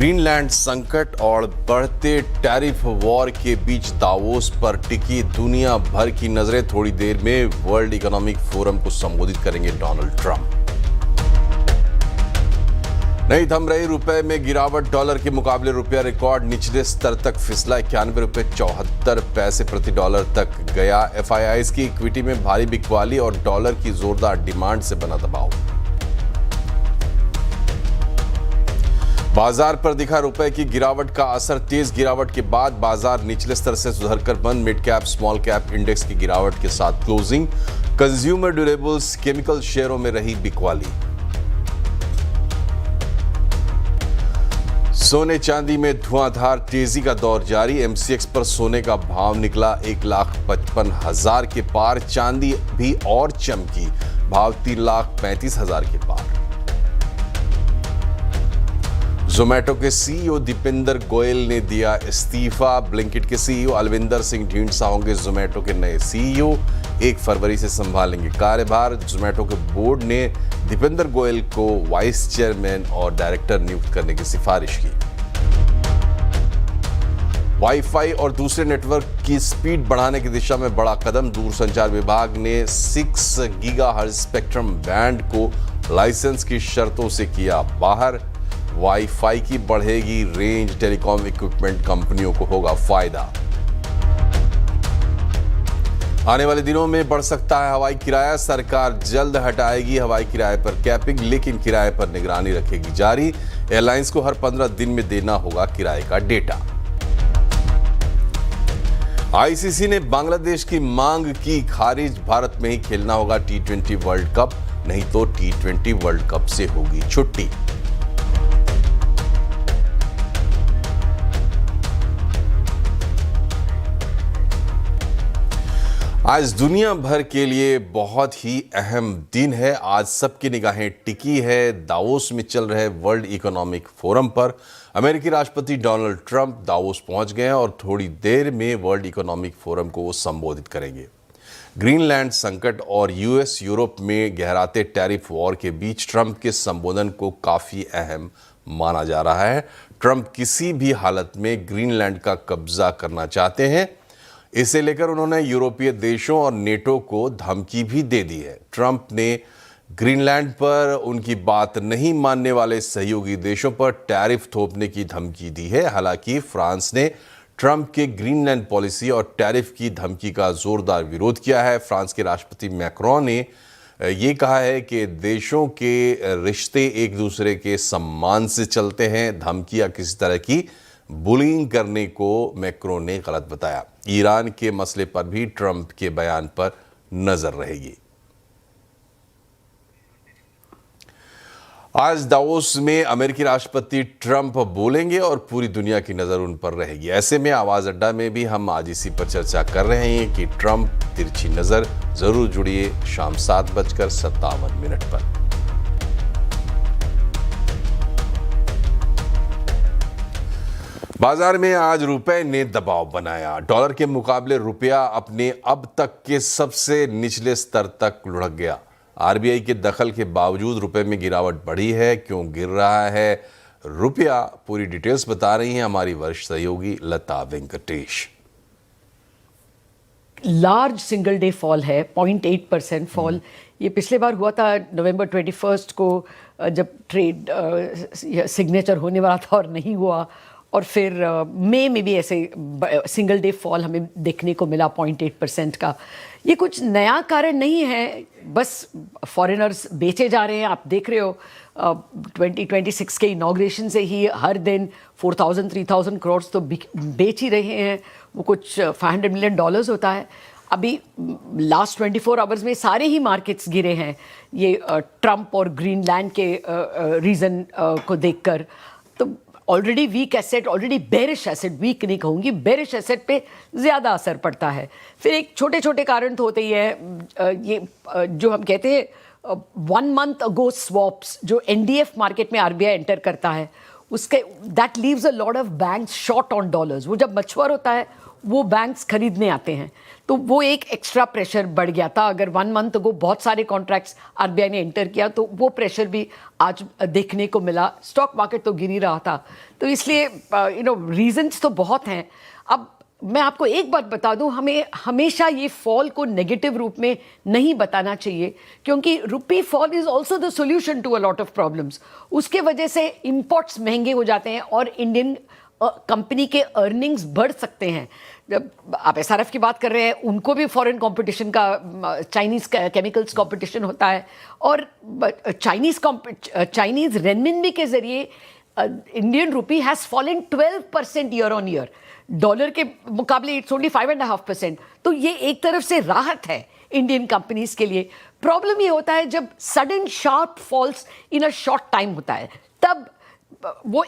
Greenland संकट और बढ़ते टैरिफ वॉर के बीच दावोस पर टिकी दुनिया भर की नजरें। थोड़ी देर में वर्ल्ड इकोनॉमिक फोरम को संबोधित करेंगे डोनाल्ड ट्रंप। नहीं थम रही रुपए में गिरावट, डॉलर के मुकाबले रुपया रिकॉर्ड निचले स्तर तक फिसला। 91.74 प्रति डॉलर तक गया। FIIs की इक्विटी में भारी बिकवाली और डॉलर की जोरदार डिमांड से बना दबाव। बाजार पर दिखा रुपए की गिरावट का असर। तेज गिरावट के बाद बाजार निचले स्तर से सुधरकर बंद। Mid cap small cap index की गिरावट के साथ क्लोजिंग। कंज्यूमर ड्यूरेबल्स केमिकल शेयरों में रही बिकवाली। सोने चांदी में धुआंधार तेजी का दौर जारी। MCX पर सोने का भाव निकला 1,55,000 के पार। चांदी भी और चमकी, भाव 3,35,000 के पार। जोमेटो के CEO दीपेंद्र गोयल ने दिया इस्तीफा। ब्लिंकिट के CEO अलविंदर सिंह ढींढसा होंगे जोमेटो के नए CEO। 1 फरवरी से संभालेंगे कार्यभार। जोमेटो के बोर्ड ने दीपेंद्र गोयल को वाइस चेयरमैन और डायरेक्टर नियुक्त करने की सिफारिश की। वाईफाई और दूसरे नेटवर्क की स्पीड बढ़ाने की दिशा में बड़ा कदम। दूरसंचार विभाग ने 6 गीगाहर्ट्ज स्पेक्ट्रम बैंड को लाइसेंस की शर्तों से किया बाहर। वाईफाई की बढ़ेगी रेंज, टेलीकॉम इक्विपमेंट कंपनियों को होगा फायदा। आने वाले दिनों में बढ़ सकता है हवाई किराया। सरकार जल्द हटाएगी हवाई किराए पर कैपिंग, लेकिन किराए पर निगरानी रखेगी जारी। एयरलाइंस को हर 15 दिन में देना होगा किराए का डेटा। ICC ने बांग्लादेश की मांग की खारिज। भारत में ही खेलना होगा T20 वर्ल्ड कप, नहीं तो T20 वर्ल्ड कप से होगी छुट्टी। आज दुनिया भर के लिए बहुत ही अहम दिन है। आज सबकी निगाहें टिकी है दावोस में चल रहे वर्ल्ड इकोनॉमिक फोरम पर। अमेरिकी राष्ट्रपति डोनाल्ड ट्रंप दावोस पहुंच गए हैं और थोड़ी देर में वर्ल्ड इकोनॉमिक फोरम को संबोधित करेंगे। ग्रीनलैंड संकट और US यूरोप में गहराते टैरिफ वॉर के बीच ट्रंप के संबोधन को काफी अहम माना जा रहा है। ट्रंप किसी भी हालत में ग्रीनलैंड का कब्जा करना चाहते हैं। इसे लेकर उन्होंने यूरोपीय देशों और नेटो को धमकी भी दे दी है। ट्रंप ने ग्रीनलैंड पर उनकी बात नहीं मानने वाले सहयोगी देशों पर टैरिफ थोपने की धमकी दी है। हालांकि फ्रांस ने ट्रंप के ग्रीनलैंड पॉलिसी और टैरिफ की धमकी का जोरदार विरोध किया है। फ्रांस के राष्ट्रपति मैक्रोन ने ये कहा है कि देशों के रिश्ते एक दूसरे के सम्मान से चलते हैं। धमकी या किसी तरह की बुलिंग करने को मैक्रोन ने गलत बताया। ईरान के मसले पर भी ट्रंप के बयान पर नजर रहेगी। आज दावोस में अमेरिकी राष्ट्रपति ट्रंप बोलेंगे और पूरी दुनिया की नजर उन पर रहेगी। ऐसे में आवाज अड्डा में भी हम आज इसी पर चर्चा कर रहे हैं कि ट्रंप तिरछी नजर। जरूर जुड़िए शाम 7:57 पर। बाजार में आज रुपए ने दबाव बनाया। डॉलर के मुकाबले रुपया अपने अब तक के सबसे निचले स्तर तक लुढ़क गया। RBI के दखल के बावजूद रुपए में गिरावट बढ़ी है। क्यों गिर रहा है रुपया, पूरी डिटेल्स बता रही हैं हमारी वरिष्ठ सहयोगी Lata Venkatesh. Large single day fall है, 0.8% फॉल। ये पिछले बार हुआ था नवंबर 21 को, जब ट्रेड सिग्नेचर होने वाला था और नहीं हुआ। और फिर मई में भी ऐसे सिंगल डे फॉल हमें देखने को मिला 0.8% का। ये कुछ नया कारण नहीं है, बस फॉरेनर्स बेचे जा रहे हैं। आप देख रहे हो 2026 के इनॉग्रेशन से ही हर दिन 4,000-3,000 करोड़ तो बेच ही रहे हैं। वो कुछ $500 मिलियन होता है। अभी लास्ट 24 आवर्स में सारे ही मार्केट्स गिरे हैं, ये ट्रंप और ग्रीनलैंड के रीज़न को देखकर। तो already weak asset, already bearish asset, weak नहीं कहूँगी, बेरिश एसेट पे ज़्यादा असर पड़ता है। फिर एक छोटे छोटे कारण तो होते ही है। ये जो हम कहते हैं 1 मंथ अगो स्वॉप्स जो NDF मार्केट में RBI एंटर करता है, उसके that leaves a lot of banks short on dollars. वो जब मच्योर होता है वो बैंक्स खरीदने आते हैं, तो वो एक एक्स्ट्रा प्रेशर बढ़ गया था। अगर 1 मंथ को बहुत सारे कॉन्ट्रैक्ट्स आरबीआई ने एंटर किया तो वो प्रेशर भी आज देखने को मिला। स्टॉक मार्केट तो गिर ही रहा था, तो इसलिए रीजंस तो बहुत हैं। अब मैं आपको एक बात बता दूं, हमें हमेशा ये फॉल को नेगेटिव रूप में नहीं बताना चाहिए, क्योंकि rupee fall is also the solution to a lot of problems. उसके वजह से इंपोर्ट्स महंगे हो जाते हैं और इंडियन कंपनी के अर्निंग्स बढ़ सकते हैं। जब आप एसआरएफ की बात कर रहे हैं, उनको भी फॉरेन कंपटीशन का, चाइनीज केमिकल्स कंपटीशन होता है, और चाइनीज रेनमिनबी के जरिए Indian rupee has fallen 12% year on year. Dollar के मुकाबले इट्स ओनली 5.5%। तो ये एक तरफ से राहत है इंडियन कंपनीज के लिए। प्रॉब्लम ये होता है जब sudden sharp falls in a short time होता है, तब वो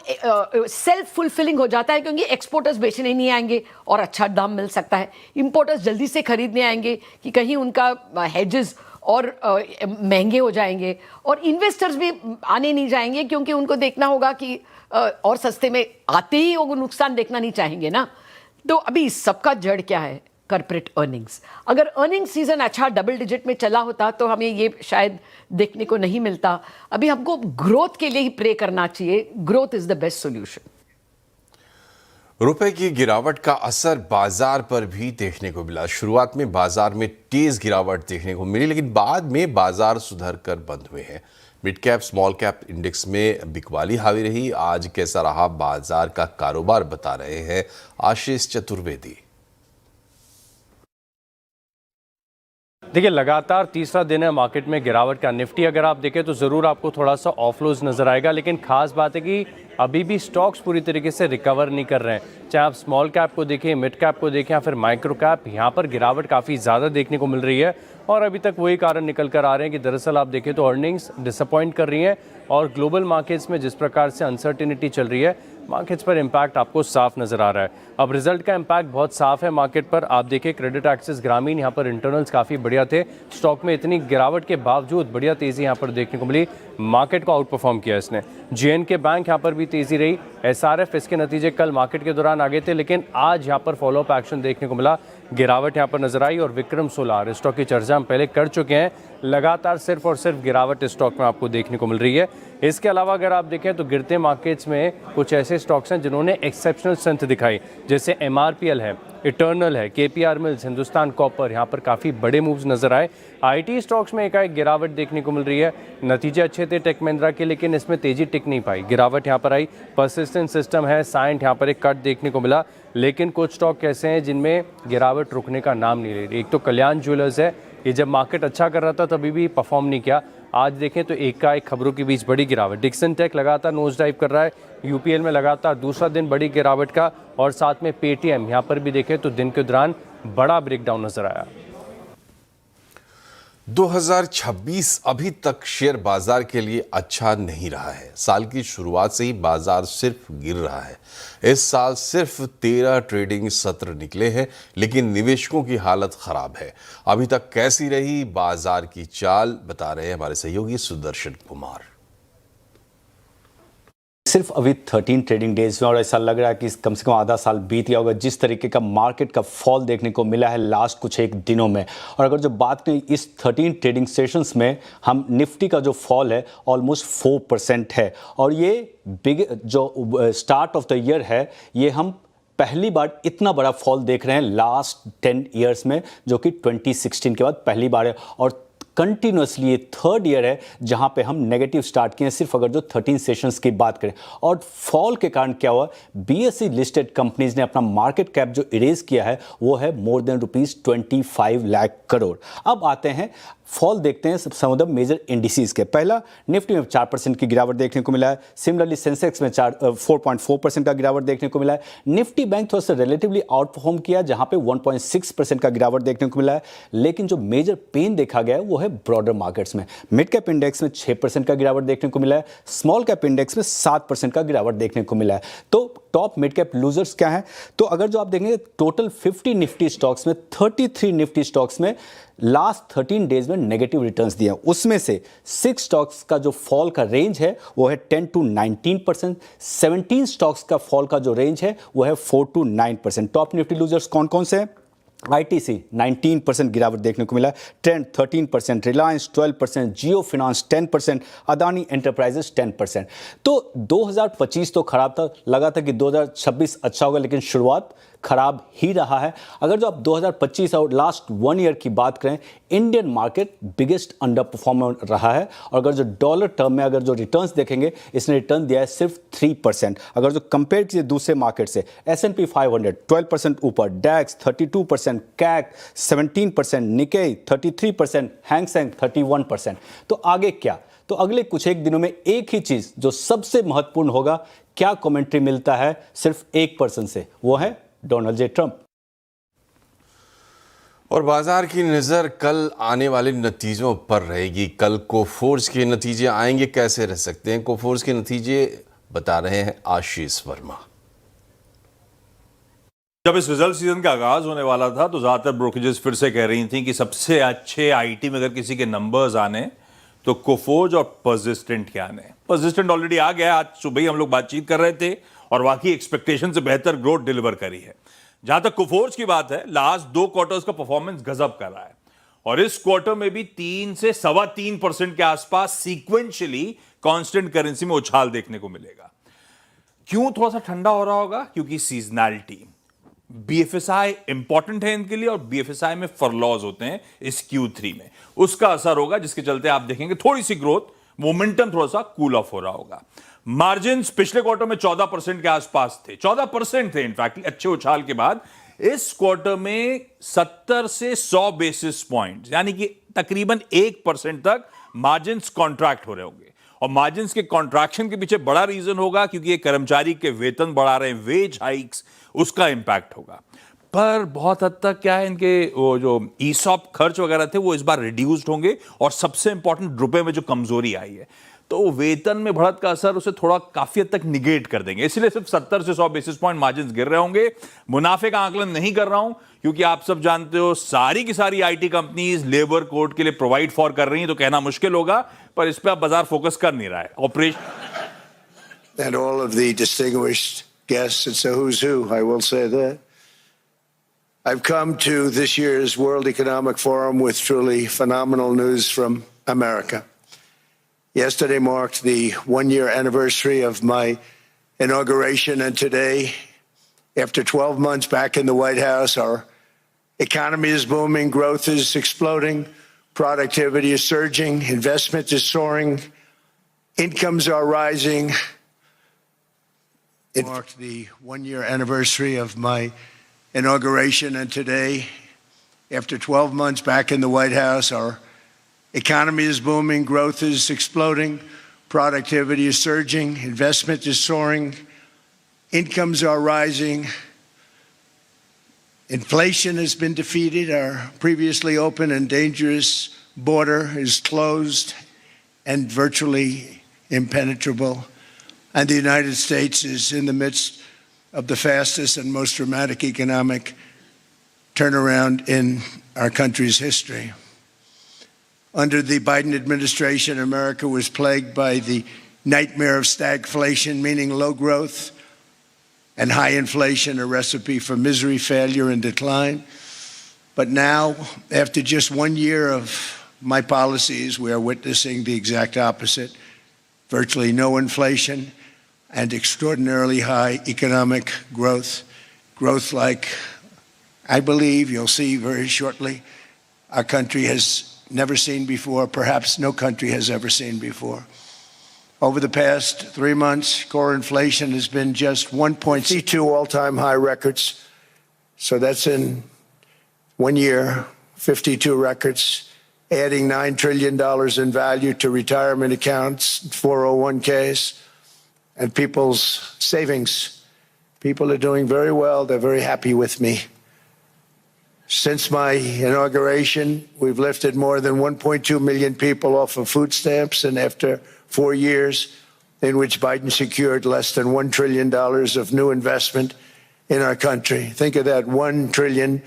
सेल्फ फुलफिलिंग हो जाता है, क्योंकि एक्सपोर्टर्स बेचने नहीं आएंगे और अच्छा दाम मिल सकता है। इंपोर्टर्स जल्दी से खरीदने आएंगे कि कहीं उनका हेजेस और महंगे हो जाएंगे, और इन्वेस्टर्स भी आने नहीं जाएंगे, क्योंकि उनको देखना होगा कि और सस्ते में आते ही वो नुकसान देखना नहीं चाहेंगे ना। तो अभी सबका जड़ क्या है? Corporate earnings. अगर अर्निंग सीजन अच्छा डबल डिजिट में चला होता तो हमें ये शायद देखने को नहीं मिलता। अभी हमको ग्रोथ के लिए ही प्रे करना चाहिए। Growth is the best solution. रुपए की गिरावट का असर बाजार पर भी देखने को मिला। शुरुआत में बाजार में तेज गिरावट देखने को मिली, लेकिन बाद में बाजार सुधर कर बंद हुए हैं। Mid cap small cap index में बिकवाली हावी रही। आज कैसा रहा बाजार का कारोबार, बता रहे हैं आशीष चतुर्वेदी। देखिए, लगातार तीसरा दिन है मार्केट में गिरावट का। निफ्टी अगर आप देखें तो ज़रूर आपको थोड़ा सा ऑफलोज नज़र आएगा, लेकिन खास बात है कि अभी भी स्टॉक्स पूरी तरीके से रिकवर नहीं कर रहे हैं। चाहे आप स्मॉल कैप को देखें, मिड कैप को देखें या फिर माइक्रो कैप, यहाँ पर गिरावट काफ़ी ज़्यादा देखने को मिल रही है। और अभी तक वही कारण निकल कर आ रहे हैं कि दरअसल आप देखें तो अर्निंग्स डिसअपॉइंट कर रही हैं, और ग्लोबल मार्केट्स में जिस प्रकार से अनसर्टिनिटी चल रही है, मार्केट्स पर इम्पैक्ट आपको साफ नज़र आ रहा है। अब रिजल्ट का इम्पैक्ट बहुत साफ है मार्केट पर। आप देखिए क्रेडिट एक्सेस ग्रामीण, यहाँ पर इंटरनल्स काफ़ी बढ़िया थे। स्टॉक में इतनी गिरावट के बावजूद बढ़िया तेज़ी यहाँ पर देखने को मिली। मार्केट को आउट परफॉर्म किया इसने। जेएनके बैंक यहाँ पर भी तेज़ी रही। एसआरएफ, इसके नतीजे कल मार्केट के दौरान आगे थे, लेकिन आज यहाँ पर फॉलोअप एक्शन देखने को मिला। गिरावट यहाँ पर नजर आई। और विक्रम सोलार, स्टॉक की चर्चा हम पहले कर चुके हैं, लगातार सिर्फ और सिर्फ गिरावट स्टॉक में आपको देखने को मिल रही है। इसके अलावा अगर आप देखें तो गिरते मार्केट्स में कुछ ऐसे स्टॉक्स हैं जिन्होंने एक्सेप्शनल स्ट्रेंथ दिखाई, जैसे एमआरपीएल है, इटर्नल है, केपीआर मिल्स, हिंदुस्तान कॉपर, यहाँ पर काफ़ी बड़े मूव्स नजर आए। आईटी स्टॉक्स में एकाएक गिरावट देखने को मिल रही है। नतीजे अच्छे थे टेक महिंद्रा के, लेकिन इसमें तेजी टिक नहीं पाई, गिरावट यहाँ पर आई। परसिस्टेंट सिस्टम है, साइंट, यहाँ पर एक कट देखने को मिला। लेकिन कुछ स्टॉक ऐसे हैं जिनमें गिरावट रुकने का नाम नहीं ले रही। एक तो कल्याण ज्वेलर्स है, ये जब मार्केट अच्छा कर रहा था तभी भी परफॉर्म नहीं किया। आज देखें तो एक का एक खबरों के बीच बड़ी गिरावट। डिक्सन टेक लगातार नोज डाइव कर रहा है। यूपीएल में लगातार दूसरा दिन बड़ी गिरावट का, और साथ में पेटीएम, यहाँ पर भी देखें तो दिन के दौरान बड़ा ब्रेकडाउन नजर आया। 2026 अभी तक शेयर बाजार के लिए अच्छा नहीं रहा है। साल की शुरुआत से ही बाजार सिर्फ गिर रहा है। इस साल सिर्फ 13 ट्रेडिंग सत्र निकले हैं, लेकिन निवेशकों की हालत खराब है। अभी तक कैसी रही बाजार की चाल, बता रहे हैं हमारे सहयोगी सुदर्शन कुमार। सिर्फ अभी 13 ट्रेडिंग डेज में, और ऐसा लग रहा है कि कम से कम आधा साल बीत गया होगा जिस तरीके का मार्केट का फॉल देखने को मिला है लास्ट कुछ एक दिनों में। और अगर जो बात करें इस 13 ट्रेडिंग सेशंस में, हम निफ्टी का जो फॉल है ऑलमोस्ट 4% है, और ये बिग जो स्टार्ट ऑफ द ईयर है, ये हम पहली बार इतना बड़ा फॉल देख रहे हैं लास्ट 10 ईयर्स में, जो कि 2016 के बाद पहली बार है। और कंटिन्यूसली ये थर्ड ईयर है जहां पे हम नेगेटिव स्टार्ट किए हैं, सिर्फ अगर जो 13 सेशंस की बात करें। और फॉल के कारण क्या हुआ, बीएसई लिस्टेड कंपनीज ने अपना मार्केट कैप जो इरेज किया है वो है मोर देन ₹25 लाख करोड़। अब आते हैं फॉल देखते हैं सम ऑफ द मेजर इंडिसेस के। पहला, निफ्टी में 4% की गिरावट देखने को मिला है। सिमिलरली सेंसेक्स में 4.4% का गिरावट देखने को मिला है। निफ्टी बैंक थोड़ा सा रिलेटिवली आउट परफॉर्म किया, जहां पे 1.6% का गिरावट देखने को मिला है। लेकिन जो मेजर पेन देखा गया है वो है ब्रॉडर मार्केट्स में। मिड कैप इंडेक्स में 6% का गिरावट देखने को मिला है। स्मॉल कैप इंडेक्स में 7% का गिरावट देखने को मिला है। तो टॉप मिड कैप लूजर्स क्या हैं? तो अगर जो आप देखेंगे टोटल 50 निफ्टी स्टॉक्स में 33 निफ्टी स्टॉक्स में लास्ट 13 डेज में नेगेटिव रिटर्न्स दिए हैं। उसमें से 6 स्टॉक्स का जो फॉल का रेंज है वो है 10 to 19%, 17 स्टॉक्स का फॉल का जो रेंज है वो है 4 to 9%। टॉप निफ्टी लूजर्स कौन कौन से हैं? आईटीसी 19% गिरावट देखने को मिला, ट्रेंड 13%, रिलायंस 12%, जियो फिनांस 10%, अदानी एंटरप्राइजेस 10%। तो 2025 तो खराब था, लगा था कि 2026 अच्छा होगा, लेकिन शुरुआत खराब ही रहा है। अगर जो आप 2025 और लास्ट 1 ईयर की बात करें, Indian market biggest under performer रहा है। और अगर जो डॉलर टर्म में अगर जो रिटर्न्स देखेंगे, इसने रिटर्न दिया है सिर्फ 3%। अगर जो कंपेयर कीजिए दूसरे मार्केट से, S&P 500 12% ऊपर, डैक्स 32%, कैक 17%, निकेई 33%, हैंगसेंग 31%। तो आगे क्या? तो अगले कुछ एक दिनों में एक ही चीज जो सबसे महत्वपूर्ण होगा, क्या कमेंट्री मिलता है सिर्फ एक पर्सन से, वो है डोनाल्ड जे ट्रंप। और बाजार की नज़र कल आने वाले नतीजों पर रहेगी। कल कोफोर्स के नतीजे आएंगे, कैसे रह सकते हैं कोफोर्स के नतीजे, बता रहे हैं आशीष वर्मा। जब इस रिजल्ट सीजन का आगाज होने वाला था तो ज्यादातर ब्रोकरेजेस फिर से कह रही थी कि सबसे अच्छे आईटी में अगर किसी के नंबर्स आने तो कोफोर्ज और पर्सिस्टेंट के आने। पर्सिस्टेंट ऑलरेडी आ गया, आज सुबह ही हम लोग बातचीत कर रहे थे और वाकई एक्सपेक्टेशन से बेहतर ग्रोथ डिलीवर करी है। जहां तक कोफोर्ज की बात है, लास्ट 2 क्वार्टर्स का परफॉर्मेंस गजब कर रहा है और इस क्वार्टर में भी 3 से 3.25% के आसपास सीक्वेंशियली कांस्टेंट करेंसी में उछाल देखने को मिलेगा। क्यों थोड़ा सा ठंडा हो रहा होगा? क्योंकि सीजनैलिटी, बीएफएसआई इंपॉर्टेंट है इनके लिए और बीएफएसआई में फरलॉज होते हैं इस Q3 में, उसका असर होगा, जिसके चलते आप देखेंगे थोड़ी सी ग्रोथ मोमेंटम थोड़ा सा कूल ऑफ हो रहा होगा। मार्जिन्स पिछले क्वार्टर में 14% के आसपास थे, 14% थे इनफैक्ट अच्छे उछाल के बाद। इस क्वार्टर में 70 से 100 बेसिस पॉइंट, यानी कि तकरीबन 1% तक मार्जिन्स कॉन्ट्रैक्ट हो रहे होंगे। और मार्जिन्स के कॉन्ट्रैक्शन के पीछे बड़ा रीजन होगा क्योंकि ये कर्मचारी के वेतन बढ़ा रहे हैं, वेज हाइक्स, उसका इंपैक्ट होगा। पर बहुत हद तक क्या है, इनके वो जो ईसॉप खर्च वगैरह थे वो इस बार रिड्यूस्ड होंगे और सबसे इंपॉर्टेंट रुपए में जो कमजोरी आई है तो वेतन में बढ़त का असर उसे थोड़ा काफी हद तक निगेट कर देंगे, इसलिए सिर्फ 70 से 100 बेसिस पॉइंट मार्जिन्स गिर रहे होंगे। मुनाफे का आकलन नहीं कर रहा हूं क्योंकि आप सब जानते हो सारी की सारी आईटी कंपनीज लेबर कोड के लिए प्रोवाइड फॉर कर रही हैं, तो कहना मुश्किल होगा, पर इस पे आप बाजार फोकस कर नहीं रहा है। Operation and all of the distinguished guests, it's a who's who, I will say that. I've come to this year's World Economic Forum with truly phenomenal news from America. Yesterday marked the 1-year anniversary of my inauguration, and today, after 12 months back in the White House, our economy is booming, growth is exploding, productivity is surging, investment is soaring, incomes are rising. It marked the 1-year anniversary of my inauguration, and today, after 12 months back in the White House, our economy is booming, growth is exploding, productivity is surging, investment is soaring, incomes are rising, inflation has been defeated, our previously open and dangerous border is closed and virtually impenetrable, and the United States is in the midst of the fastest and most dramatic economic turnaround in our country's history. Under the Biden administration, America was plagued by the nightmare of stagflation, meaning low growth and high inflation, a recipe for misery, failure, and decline. But now, after just 1 year of my policies, we are witnessing the exact opposite: virtually no inflation and extraordinarily high economic growth. Growth like I believe you'll see very shortly our country has never seen before, perhaps no country has ever seen before. Over the past 3 months, core inflation has been just 1.2 all-time high records. So that's in 1 year, 52 records, adding $9 trillion in value to retirement accounts, 401ks, and people's savings. People are doing very well. They're very happy with me. Since my inauguration, we've lifted more than 1.2 million people off of food stamps, and after 4 years in which Biden secured less than $1 trillion of new investment in our country. Think of that, $1 trillion,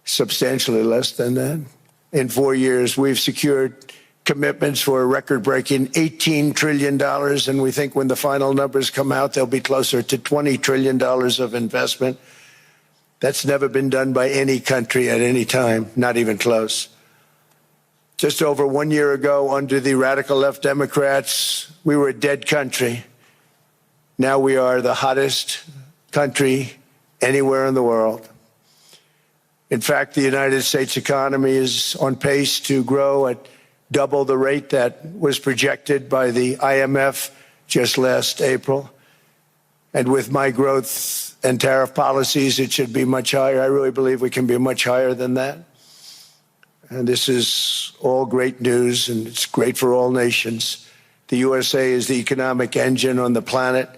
substantially less than that. in 4 years. We've secured commitments for a record-breaking $18 trillion, and we think when the final numbers come out, they'll be closer to $20 trillion of investment. That's never been done by any country at any time, not even close. Just over 1 year ago, under the radical left Democrats, we were a dead country. Now we are the hottest country anywhere in the world. In fact, the United States economy is on pace to grow at double the rate that was projected by the IMF just last April. And with my growth and tariff policies, it should be much higher. I really believe we can be much higher than that. And this is all great news, and it's great for all nations. The USA is the economic engine on the planet,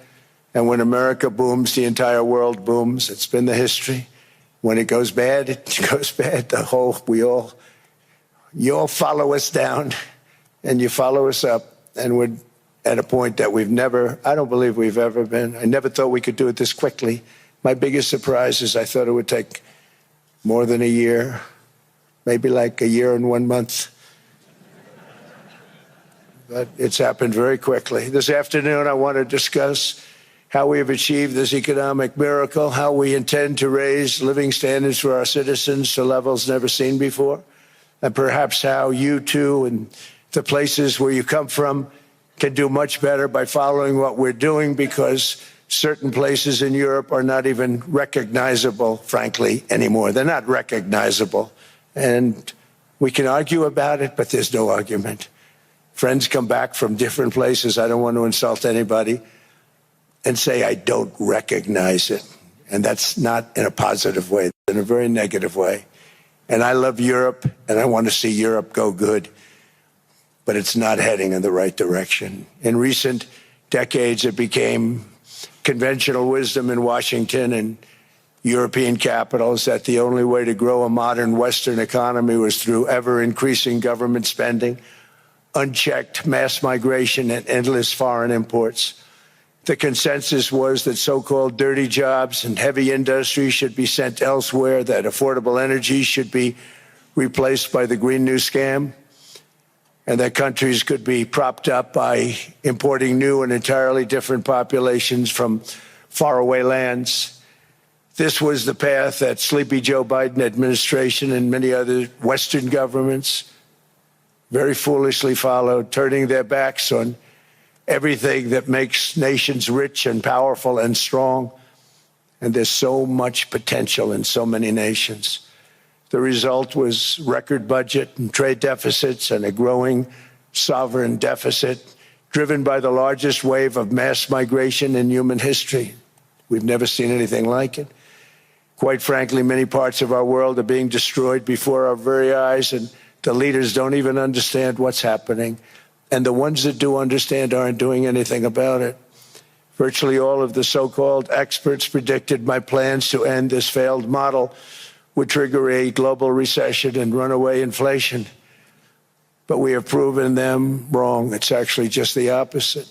and when America booms, the entire world booms. It's been the history. When it goes bad, it goes bad. You all follow us down, and you follow us up, and we're at a point that I don't believe we've ever been. I never thought we could do it this quickly. My biggest surprise is I thought it would take more than a year, maybe like a year and 1 month. But it's happened very quickly. This afternoon, I want to discuss how we have achieved this economic miracle, how we intend to raise living standards for our citizens to levels never seen before, and perhaps how you too and the places where you come from can do much better by following what we're doing, because certain places in Europe are not even recognizable, frankly, anymore. They're not recognizable. And we can argue about it, but there's no argument. Friends come back from different places. I don't want to insult anybody and say I don't recognize it. And that's not in a positive way, in a very negative way. And I love Europe, and I want to see Europe go good, but it's not heading in the right direction. In recent decades, it became conventional wisdom in Washington and European capitals that the only way to grow a modern Western economy was through ever-increasing government spending, unchecked mass migration, and endless foreign imports. The consensus was that so-called dirty jobs and heavy industry should be sent elsewhere, that affordable energy should be replaced by the Green New Scam, and that countries could be propped up by importing new and entirely different populations from faraway lands. This was the path that sleepy Joe Biden administration and many other Western governments very foolishly followed, turning their backs on everything that makes nations rich and powerful and strong. And there's so much potential in so many nations. The result was record budget and trade deficits and a growing sovereign deficit driven by the largest wave of mass migration in human history. We've never seen anything like it. Quite frankly, many parts of our world are being destroyed before our very eyes, and the leaders don't even understand what's happening. And the ones that do understand aren't doing anything about it. Virtually all of the so-called experts predicted my plans to end this failed model would trigger a global recession and runaway inflation. But we have proven them wrong. It's actually just the opposite.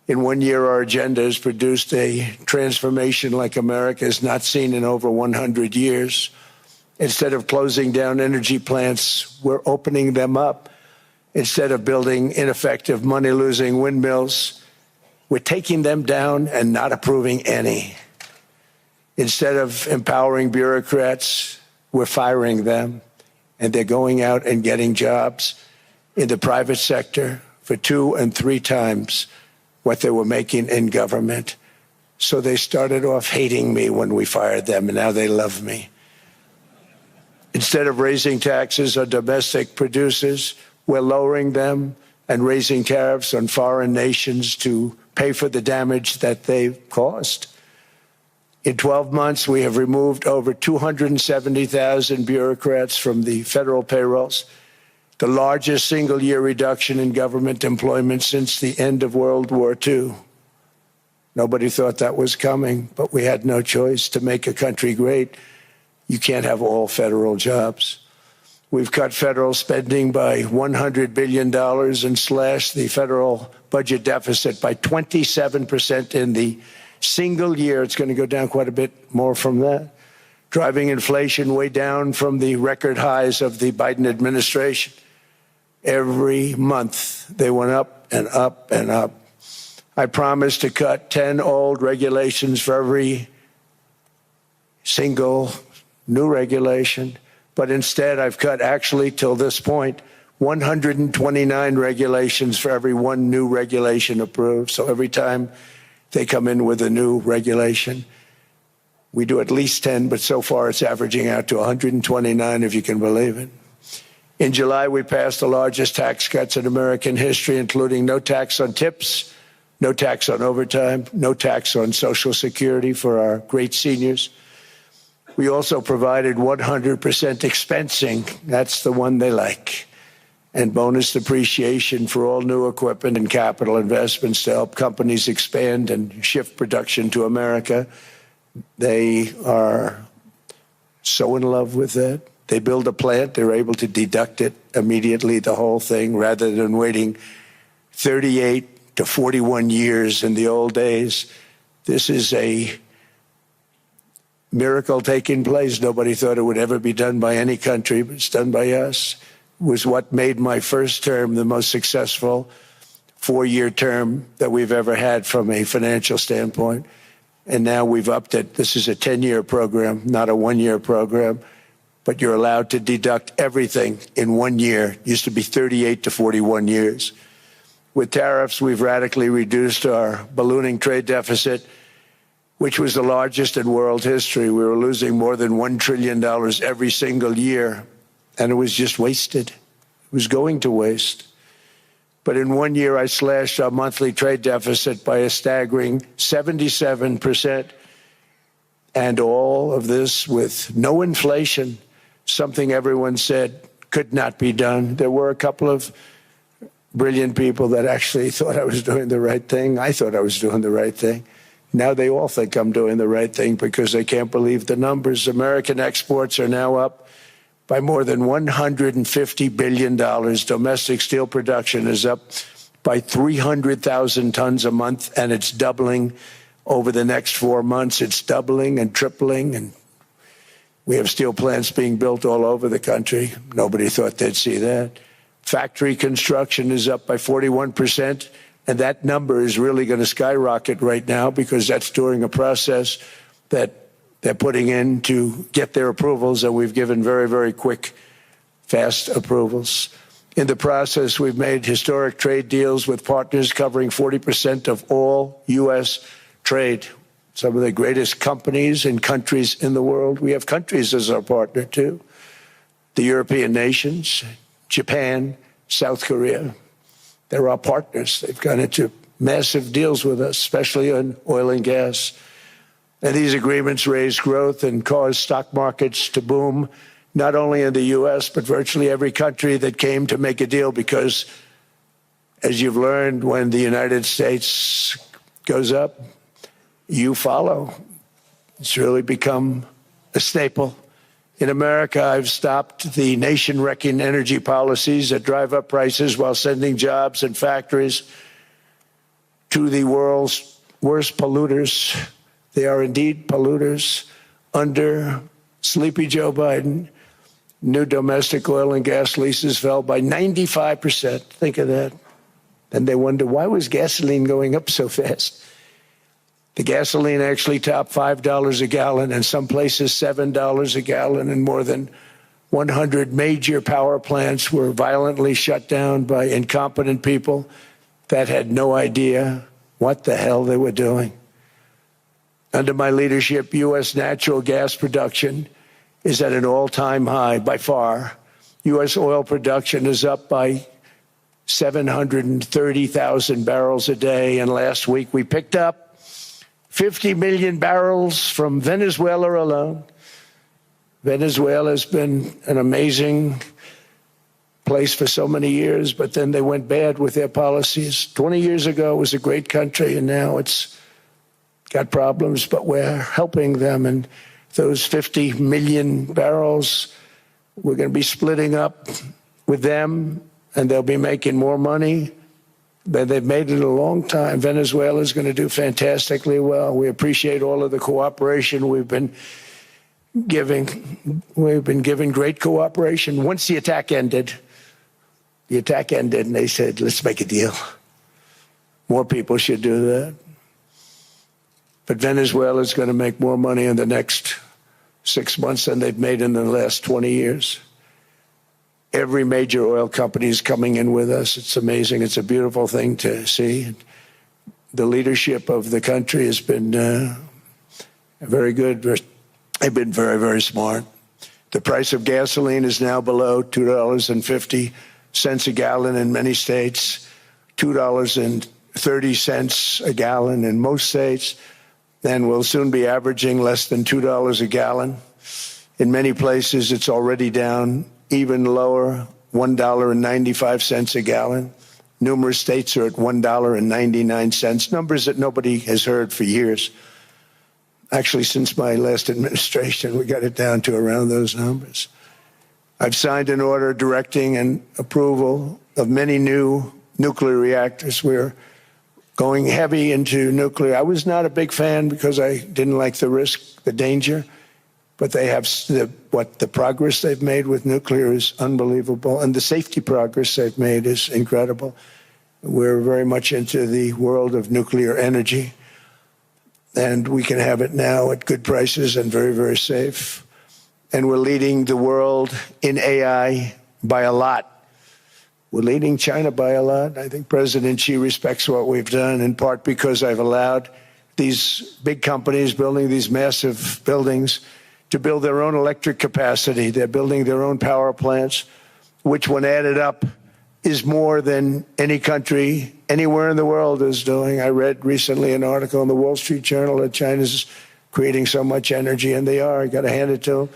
In 1 year, our agenda has produced a transformation like America has not seen in over 100 years. Instead of closing down energy plants, we're opening them up. Instead of building ineffective, money-losing windmills, we're taking them down and not approving any. Instead of empowering bureaucrats, we're firing them, and they're going out and getting jobs in the private sector for 2 and 3 times what they were making in government. So they started off hating me when we fired them, and now they love me. Instead of raising taxes on domestic producers, we're lowering them and raising tariffs on foreign nations to pay for the damage that they've caused. In 12 months, we have removed over 270,000 bureaucrats from the federal payrolls, the largest single-year reduction in government employment since the end of World War II. Nobody thought that was coming, but we had no choice. To make a country great, you can't have all federal jobs. We've cut federal spending by $100 billion and slashed the federal budget deficit by 27% in the single year. It's going to go down quite a bit more from that. driving inflation way down from the record highs of the Biden administration. Every month they went up and up and up. I promised to cut 10 old regulations for every single new regulation, but instead I've cut, actually till this point, 129 regulations for every one new regulation approved. So every time they come in with a new regulation, we do at least 10, but so far it's averaging out to 129, if you can believe it. In July, we passed the largest tax cuts in American history, including no tax on tips, no tax on overtime, no tax on Social Security for our great seniors. We also provided 100% expensing. That's the one they like. And bonus depreciation for all new equipment and capital investments to help companies expand and shift production to America. They are so in love with that. They build a plant, they're able to deduct it immediately, the whole thing, rather than waiting 38 to 41 years in the old days. This is a miracle taking place. Nobody thought it would ever be done by any country, but it's done by us. It was what made my first term the most successful 4-year term that we've ever had from a financial standpoint. And now we've upped it. This is a 10-year program, not a 1-year program. But you're allowed to deduct everything in 1 year. It used to be 38 to 41 years. With tariffs, we've radically reduced our ballooning trade deficit, which was the largest in world history. We were losing more than $1 trillion every single year, and it was just wasted. It was going to waste. But in 1 year, I slashed our monthly trade deficit by a staggering 77%, and all of this with no inflation. Something everyone said could not be done. There were a couple of brilliant people that actually thought I was doing the right thing. I thought I was doing the right thing. Now they all think I'm doing the right thing because they can't believe the numbers. American exports are now up by more than $150 billion. Domestic steel production is up by 300,000 tons a month, and it's doubling over the next 4 months. It's doubling and tripling, and we have steel plants being built all over the country. Nobody thought they'd see that. Factory construction is up by 41%, and that number is really going to skyrocket right now because that's during a process that they're putting in to get their approvals, and we've given very, very quick, fast approvals. In the process, we've made historic trade deals with partners covering 40% of all U.S. trade. Some of the greatest companies and countries in the world. We have countries as our partner, too. The European nations, Japan, South Korea. They're our partners. They've gone into massive deals with us, especially on oil and gas. And these agreements raise growth and cause stock markets to boom, not only in the U.S., but virtually every country that came to make a deal, because, as you've learned, when the United States goes up, you follow. It's really become a staple. In America, I've stopped the nation-wrecking energy policies that drive up prices while sending jobs and factories to the world's worst polluters. They are indeed polluters. Under sleepy Joe Biden, new domestic oil and gas leases fell by 95%. Think of that. Then they wonder, why was gasoline going up so fast? The gasoline actually topped $5 a gallon, and some places $7 a gallon, and more than 100 major power plants were violently shut down by incompetent people that had no idea what the hell they were doing. Under my leadership, U.S. natural gas production is at an all-time high by far. U.S. oil production is up by 730,000 barrels a day, and last week we picked up 50 million barrels from Venezuela alone. Venezuela has been an amazing place for so many years, but then they went bad with their policies. 20 years ago, it was a great country, and now it's got problems, but we're helping them. And those 50 million barrels, we're going to be splitting up with them, and they'll be making more money. But they've made it a long time. Venezuela is going to do fantastically well. We appreciate all of the cooperation we've been been given great cooperation. Once the attack ended, and they said, let's make a deal. More people should do that. But Venezuela is going to make more money in the next 6 months than they've made in the last 20 years. Every major oil company is coming in with us. It's amazing. It's a beautiful thing to see. The leadership of the country has been very good. They've been very, very smart. The price of gasoline is now below $2.50 a gallon in many states, $2.30 a gallon in most states, and will soon be averaging less than $2 a gallon. In many places, it's already down even lower, $1.95 a gallon. Numerous states are at $1.99, numbers that nobody has heard for years. Actually, since my last administration, we got it down to around those numbers. I've signed an order directing and approval of many new nuclear reactors. We're going heavy into nuclear. I was not a big fan because I didn't like the risk, the danger, but they have the progress they've made with nuclear is unbelievable, and the safety progress they've made is incredible. We're very much into the world of nuclear energy, and we can have it now at good prices and very, very safe. And we're leading the world in AI by a lot. We're leading China by a lot. I think President Xi respects what we've done, in part because I've allowed these big companies building these massive buildings to build their own electric capacity. They're building their own power plants, which when added up is more than any country anywhere in the world is doing. I read recently an article in the Wall Street Journal that China's creating so much energy, and they are. I got to hand it to them.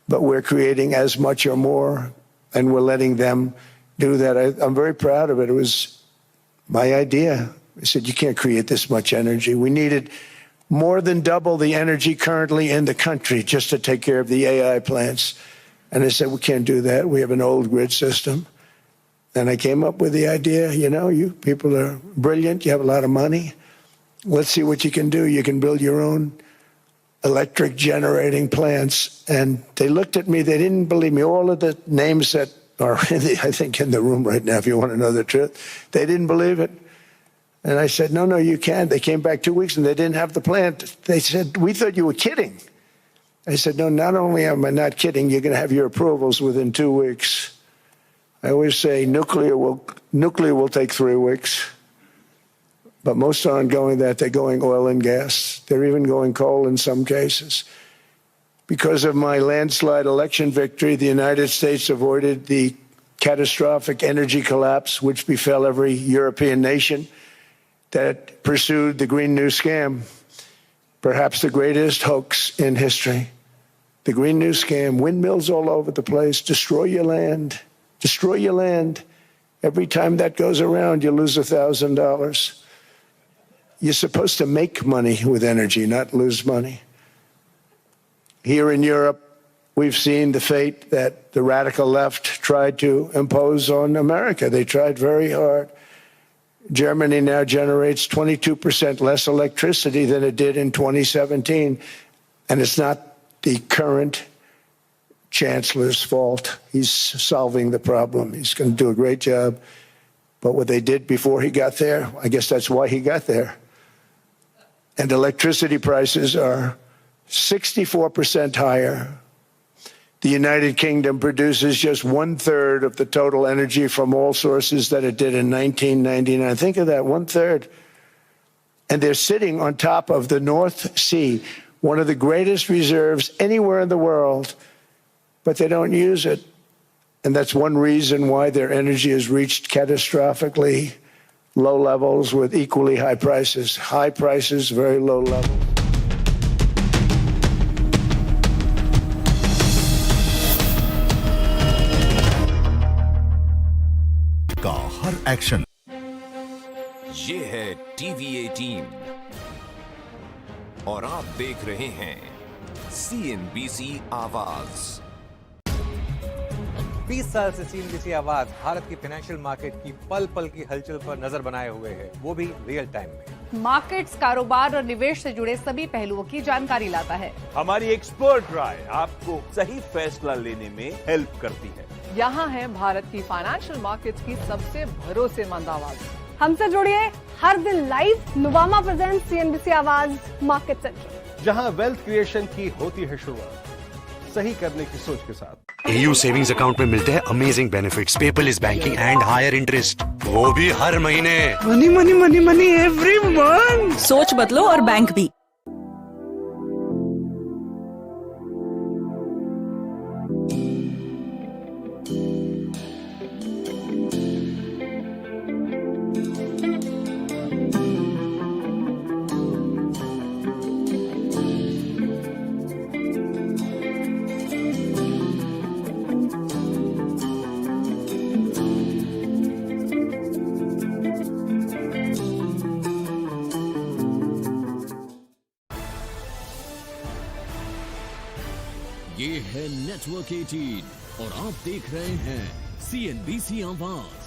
But we're creating as much or more, and we're letting them do that. I'm very proud of it. It was my idea. I said, you can't create this much energy. We needed more than double the energy currently in the country just to take care of the AI plants. And I said, we can't do that. We have an old grid system. And I came up with the idea, you people are brilliant. You have a lot of money. Let's see what you can do. You can build your own electric generating plants. And they looked at me. They didn't believe me. All of the names that are, I think, in the room right now, if you want to know the truth, they didn't believe it. And I said, no, you can't. They came back 2 weeks and they didn't have the plant. They said, we thought you were kidding. I said, no, not only am I not kidding, you're going to have your approvals within 2 weeks. I always say nuclear will take 3 weeks. But most aren't going that. They're going oil and gas. They're even going coal in some cases. Because of my landslide election victory, the United States avoided the catastrophic energy collapse which befell every European nation that pursued the Green New Scam, perhaps the greatest hoax in history. The Green New Scam, windmills all over the place, destroy your land. Destroy your land. Every time that goes around, you lose $1,000. You're supposed to make money with energy, not lose money. Here in Europe, we've seen the fate that the radical left tried to impose on America. They tried very hard. Germany now generates 22% less electricity than it did in 2017. And it's not the current chancellor's fault. He's solving the problem. He's going to do a great job. But what they did before he got there, I guess that's why he got there. And electricity prices are 64% higher. The United Kingdom produces just 1/3 of the total energy from all sources that it did in 1999. Think of that, 1/3. And they're sitting on top of the North Sea, one of the greatest reserves anywhere in the world, but they don't use it. And that's one reason why their energy has reached catastrophically low levels with equally high prices. High prices, very low levels. का हर action. ये है TV 18 और आप देख रहे हैं CNBC आवाज। 20 साल से CNBC आवाज भारत की फाइनेंशियल मार्केट की पल पल की हलचल पर नजर बनाए हुए है, वो भी रियल टाइम में। मार्केट्स, कारोबार और निवेश से जुड़े सभी पहलुओं की जानकारी लाता है। हमारी एक्सपर्ट राय आपको सही फैसला लेने में हेल्प करती है। यहाँ है भारत की फाइनेंशियल मार्केट्स की सबसे भरोसेमंद आवाज। हमसे जुड़िए हर दिन लाइव। नुवामा प्रेजेंट CNBC आवाज मार्केट सेंट्रल, जहां वेल्थ क्रिएशन की होती है शुरुआत सही करने की सोच के साथ। AU सेविंग्स अकाउंट में मिलते हैं amazing benefits, paperless banking and higher interest, वो भी हर महीने। Money money money money every month. सोच बदलो और बैंक भी। ये है नेटवर्क 18 और आप देख रहे हैं CNBC आवाज।